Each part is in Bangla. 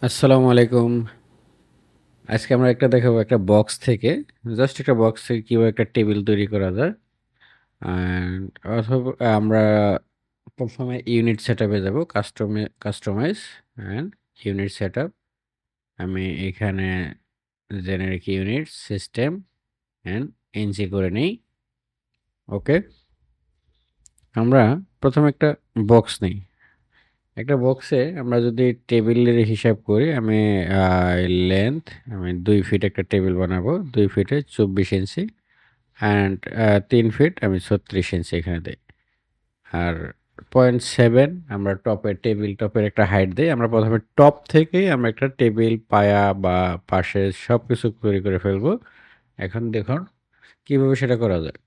আসসালামু আলাইকুম। আজকে আমরা একটা দেখাবো একটা বক্স থেকে জাস্ট একটা বক্স থেকে কিভাবে একটা টেবিল তৈরি করা যায়। অ্যান্ড অথবা আমরা প্রথমে ইউনিট সেটআপে যাব কাস্টমাইজ অ্যান্ড ইউনিট সেটআপ। আমি এখানে generic unit system and NC করে নেই। ওকে, আমরা প্রথমে একটা বক্স নেই। একটা বক্সে আমরা যদি টেবিলের হিসাব করি, আমি লেন্থ আমি 2 ফিট একটা টেবিল বানাবো, 2 ফিটে 24 ইঞ্চি অ্যান্ড 3 ফিট আমি 36 ইঞ্চি এখানে দিই। আর 0.7 আমরা টেবিল টপের একটা হাইট দিই। আমরা প্রথমে টপ থেকেই আমরা একটা টেবিল পায়া বা পাশে সব কিছু তৈরি করে ফেলবো। এখন দেখুন কীভাবে সেটা করা যায়।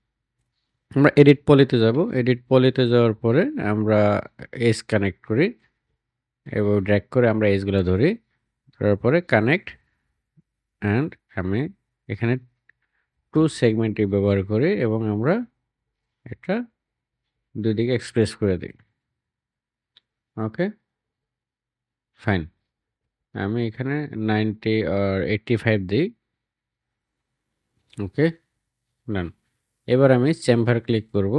আমরা এডিট পলিতে যাব। এডিট পলিতে যাওয়ার পরে আমরা এজ কানেক্ট করি এবং ড্র্যাগ করে আমরা এজগুলো ধরি। তারপরে কানেক্ট অ্যান্ড আমি এখানে 2 সেগমেন্টটি ব্যবহার করি এবং আমরা এটা 2 দিকে এক্সপ্রেস করে দিই। ওকে, ফাইন। আমি এখানে 90 অর 85 দিই। ওকে, ডান। এবার আমি চেম্বার ক্লিক করব।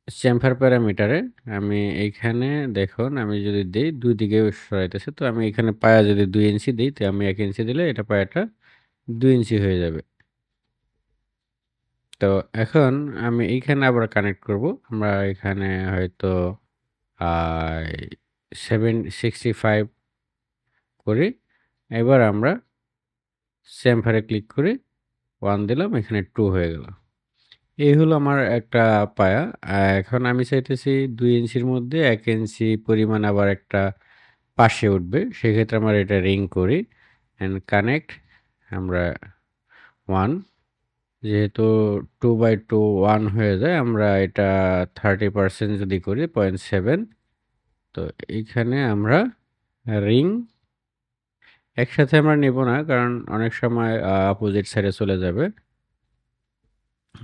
চেম্বার প্যারামিটারে আমি এইখানে দেখুন আমি যদি দেই 2 দিকে সরাইতেছে। তো আমি এখানে পায়া যদি 2 ইঞ্চি দিই, তো আমি 1 ইঞ্চি দিলে এটা পায়াটা 2 ইঞ্চি হয়ে যাবে। তো এখন আমি এইখানে আবার কানেক্ট করব। আমরা এখানে হয়তো আ 765 করি। এবার আমরা চেম্বারে ক্লিক করে 1 দিলাম, এখানে 2 হয়ে গেল। এই হলো আমার একটা পায়া। এখন আমি চাইতেছি 2 ইঞ্চির মধ্যে 1 ইঞ্চি পরিমাণ আবার একটা পাশে উঠবে। সেক্ষেত্রে আমরা এটা রিং করি অ্যান্ড কানেক্ট আমরা 1, যেহেতু 2/2 1 হয়ে যায়, আমরা এটা 30% যদি করি 0.7, তো এইখানে আমরা রিং একসাথে আমরা নেব না, কারণ অনেক সময় অপোজিট সাইডে চলে যাবে।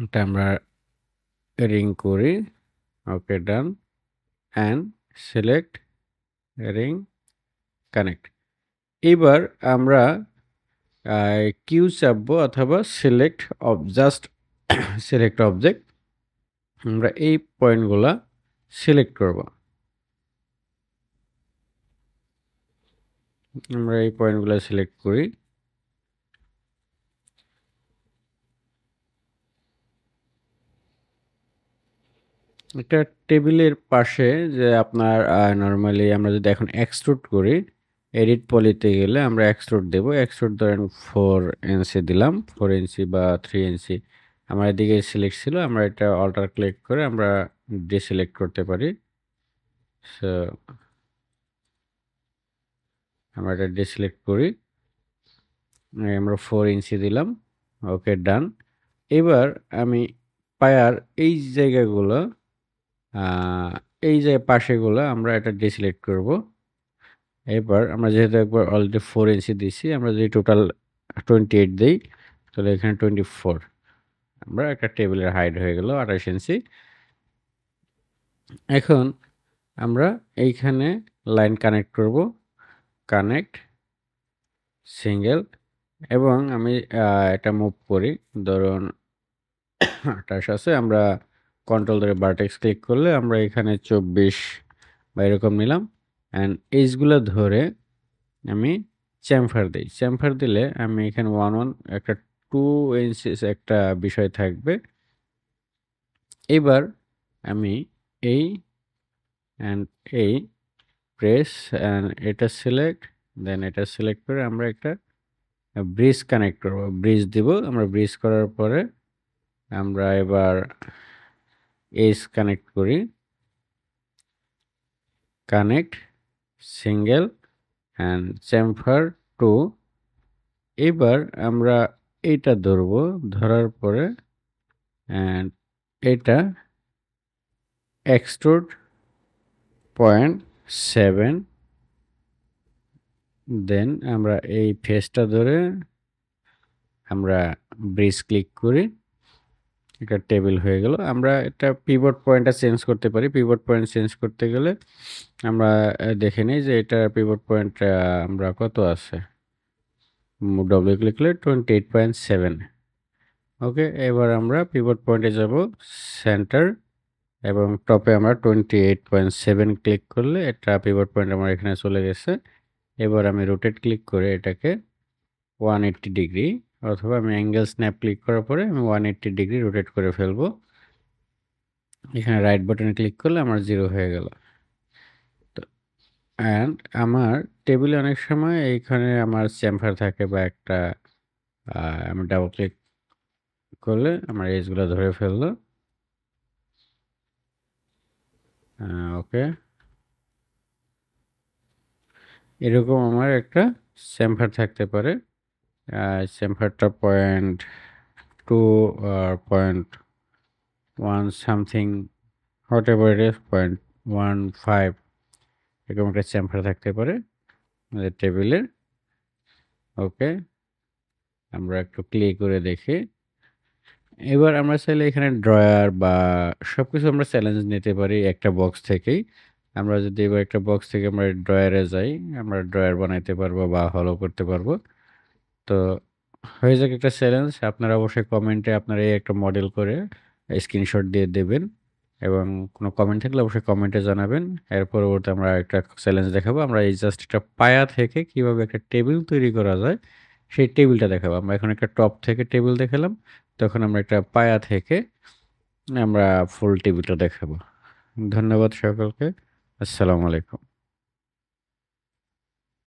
এটা আমরা রিং করি। Okay, done and select ring connect. এইবার আমরা কিউ চাপবো অথবা জাস্ট সিলেক্ট অবজেক্ট। আমরা এই পয়েন্টগুলা সিলেক্ট করব। আমরা এই পয়েন্টগুলো সিলেক্ট করি। একটা টেবিলের পাশে যে আপনার নরমালি আমরা যদি এখন এক্সট্রুড করি, এডিট পলিতে গেলে আমরা এক্সট্রুড দেব। এক্সট্রুড ধরেন 4 ইঞ্চি দিলাম, 4 ইঞ্চি বা 3 ইঞ্চি। আমার এদিকে সিলেক্ট ছিল, আমরা এটা অল্টার ক্লিক করে আমরা ডিসিলেক্ট করতে পারি। সো আমরা এটা ডিসিলেক্ট করি। আমরা 4 ইঞ্চি দিলাম। ওকে, ডান। এবার আমি পায়ার এই জায়গাগুলো আ এই যে পাশেগুলো আমরা এটা ডিসিলেক্ট করব। এবার আমরা যেহেতু একবার অলরেডি 4 ইঞ্চি দিছি, আমরা যদি টোটাল 28 দেই, তাহলে এখানে 24। আমরা একটা টেবিলের হাইট হয়ে গেল 28 ইঞ্চি। এখন আমরা এইখানে লাইন কানেক্ট করব। কানেক্ট, সিঙ্গেল এবং আমি এটা মুভ করি। ধরুন 28 আছে, আমরা কন্ট্রোল ধরে ভার্টেক্স ক্লিক করলে আমরা এখানে 24 বা এরকম নিলাম। অ্যান্ড এজগুলো ধরে আমি চেমফার দেই। চেমফার দিলে আমি এখানে 1 একটা 2 ইঞ্চিস একটা বিষয় থাকবে। এবার আমি এই অ্যান্ড এই প্রেস অ্যান্ড এটা সিলেক্ট, দেন এটা সিলেক্ট করে আমরা একটা ব্রিজ কানেক্ট করব। ব্রিজ দিব। আমরা ব্রিজ করার পরে আমরা এবার এজ কানেক্ট করি। Connect, single and chamfer two. এবার আমরা এইটা ধরবো। ধরার পরে অ্যান্ড এটা এক্সট্রুড 0.7, দেন আমরা এই ফেসটা ধরে আমরা ব্রিজ ক্লিক করি একটা টেবিল হয়ে গেল। আমরা এটা পিভট পয়েন্টটা চেঞ্জ করতে পারি। পিভট পয়েন্ট চেঞ্জ করতে গেলে আমরা দেখে নিই যে এটার পিভট পয়েন্ট আমরা কত আছে। ডব্লিউ ক্লিক করলে 28.7। ওকে, এবার আমরা পিভট পয়েন্টে যাব, সেন্টার এবং টপে আমরা 28.7 ক্লিক করলে এটা পিভট পয়েন্ট আমার এখানে চলে গেছে। এবার আমি রোটেট ক্লিক করে এটাকে 180 ডিগ্রি, অথবা আমি অ্যাঙ্গেল স্ন্যাপ ক্লিক করার পরে আমি 180 ডিগ্রি রোটেট করে ফেলবো। এখানে রাইট বাটনে ক্লিক করলে আমার 0 হয়ে গেল। তো অ্যান্ড আমার টেবিলে অনেক সময় এইখানে আমার চেম্বার থাকে বা একটা আমি ডাবল ক্লিক করলে আমার এজগুলো ধরে ফেললো। ওকে, এরকম আমার একটা চেম্বার থাকতে পারে। চেম্বারটা 0.2 আর 0.1 something, what ever it is, 0.15 এরকম একটা চেম্বার থাকতে পারে আমাদের টেবিলের। ওকে, আমরা একটু প্লে করে দেখি। এবার আমরা চাইলে এখানে ড্রয়ার বা সবকিছু আমরা চ্যালেঞ্জ নিতে পারি একটা বক্স থেকেই। আমরা যদি এবার একটা বক্স থেকে আমরা ড্রয়ারে যাই, আমরা ড্রয়ার বানাইতে পারবো বা হলো করতে পারবো। তো হয়ে যাক একটা চ্যালেঞ্জ। আপনারা অবশ্যই কমেন্টে আপনারা এই একটা মডেল করে স্ক্রিনশট দিয়ে দেবেন, এবং কোনো কমেন্ট থাকলে অবশ্যই কমেন্টে জানাবেন। এর পরবর্তী আমরা একটা চ্যালেঞ্জ দেখাবো। আমরা এই জাস্ট একটা পায়া থেকে কিভাবে একটা টেবিল তৈরি করা যায় সেই টেবিলটা দেখাবো। আমরা এখন একটা টপ থেকে টেবিল দেখালাম, তখন আমরা একটা পায়া থেকে আমরা ফুল টেবিলটা দেখাবো। ধন্যবাদ সকলকে। আসসালামু আলাইকুম।